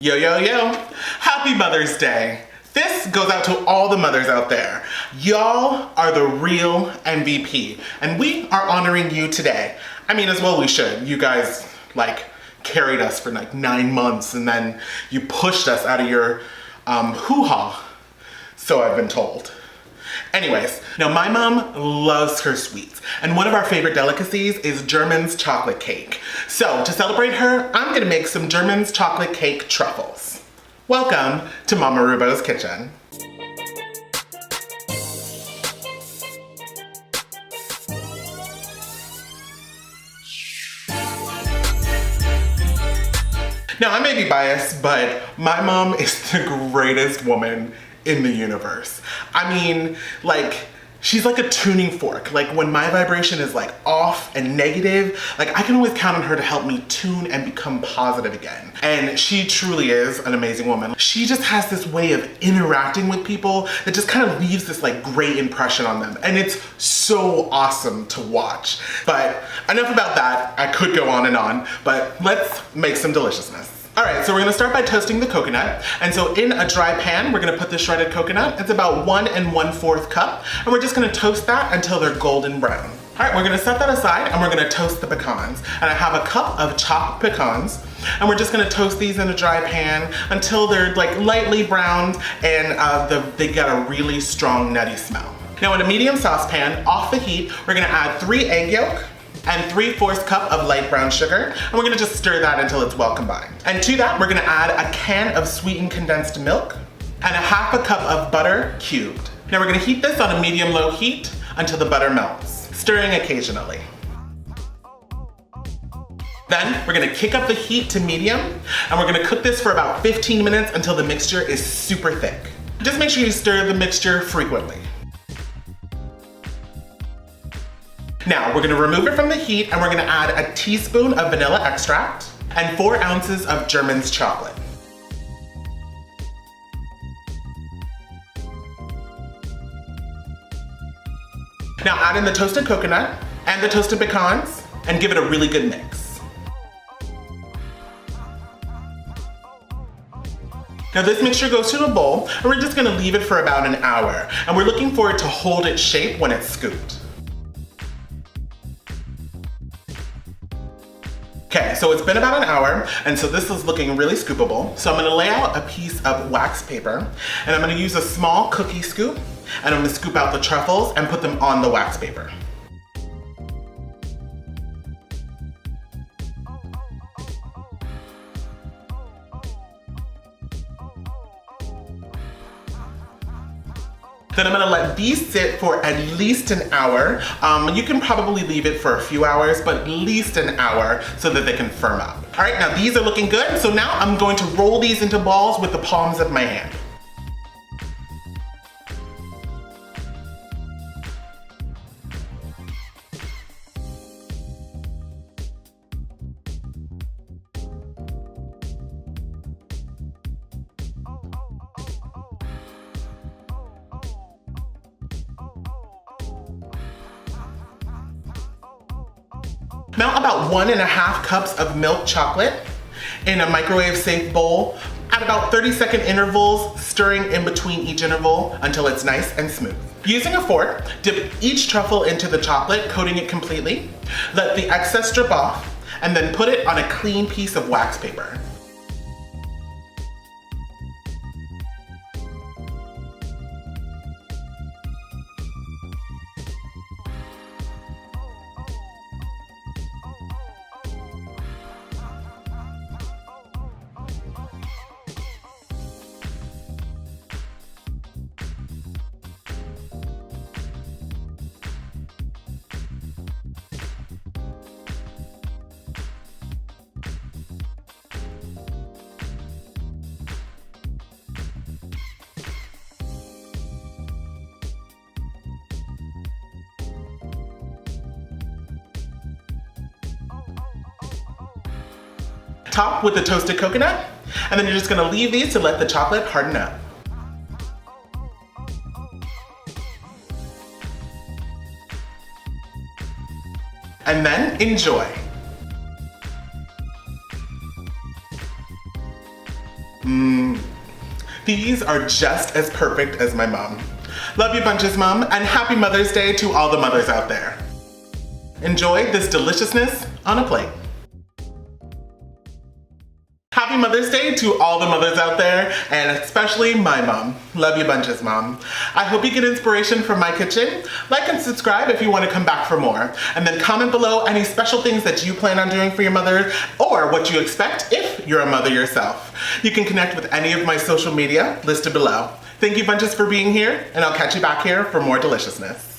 Yo, yo, yo. Happy Mother's Day. This goes out to all the mothers out there. Y'all are the real MVP, and we are honoring you today. I mean, as well we should. You guys, carried us for 9 months, and then you pushed us out of your hoo-ha, so I've been told. Anyways, now my mom loves her sweets, and one of our favorite delicacies is German's chocolate cake. So to celebrate her, I'm gonna make some German's chocolate cake truffles. Welcome to Mama Reubo's kitchen. Now I may be biased, but my mom is the greatest woman in the universe. I mean, she's like a tuning fork. When my vibration is off and negative, I can always count on her to help me tune and become positive again. And she truly is an amazing woman. She just has this way of interacting with people that just kind of leaves this great impression on them. And it's so awesome to watch. But enough about that. I could go on and on, but let's make some deliciousness. All right, so we're gonna start by toasting the coconut. And so in a dry pan, we're gonna put the shredded coconut. It's about 1 1/4 cup. And we're just gonna toast that until they're golden brown. All right, we're gonna set that aside and we're gonna toast the pecans. And I have a cup of chopped pecans. And we're just gonna toast these in a dry pan until they're lightly browned and they get a really strong nutty smell. Now in a medium saucepan, off the heat, we're gonna add 3 egg yolk and 3/4 cup of light brown sugar, and we're gonna just stir that until it's well combined. And to that, we're gonna add a can of sweetened condensed milk and a 1/2 cup of butter cubed. Now we're gonna heat this on a medium-low heat until the butter melts, stirring occasionally. Then we're gonna kick up the heat to medium, and we're gonna cook this for about 15 minutes until the mixture is super thick. Just make sure you stir the mixture frequently. Now, we're gonna remove it from the heat and we're gonna add a teaspoon of vanilla extract and 4 ounces of German's chocolate. Now add in the toasted coconut and the toasted pecans and give it a really good mix. Now this mixture goes to a bowl and we're just gonna leave it for about an hour, and we're looking for it to hold its shape when it's scooped. Okay, so it's been about an hour, and so this is looking really scoopable. So I'm gonna lay out a piece of wax paper, and I'm gonna use a small cookie scoop, and I'm gonna scoop out the truffles and put them on the wax paper. Then I'm gonna let these sit for at least an hour. You can probably leave it for a few hours, but at least an hour so that they can firm up. All right, now these are looking good. So now I'm going to roll these into balls with the palms of my hand. Melt about 1 1/2 cups of milk chocolate in a microwave safe bowl at about 30-second intervals, stirring in between each interval until it's nice and smooth. Using a fork, dip each truffle into the chocolate, coating it completely. Let the excess drip off, and then put it on a clean piece of wax paper. Top with the toasted coconut, and then you're just gonna leave these to let the chocolate harden up. And then enjoy. These are just as perfect as my mom. Love you bunches, Mom, and happy Mother's Day to all the mothers out there. Enjoy this deliciousness on a plate. Happy Mother's Day to all the mothers out there, and especially my mom. Love you bunches, Mom. I hope you get inspiration from my kitchen. Like and subscribe if you want to come back for more. And then comment below any special things that you plan on doing for your mother, or what you expect if you're a mother yourself. You can connect with any of my social media listed below. Thank you bunches for being here, and I'll catch you back here for more deliciousness.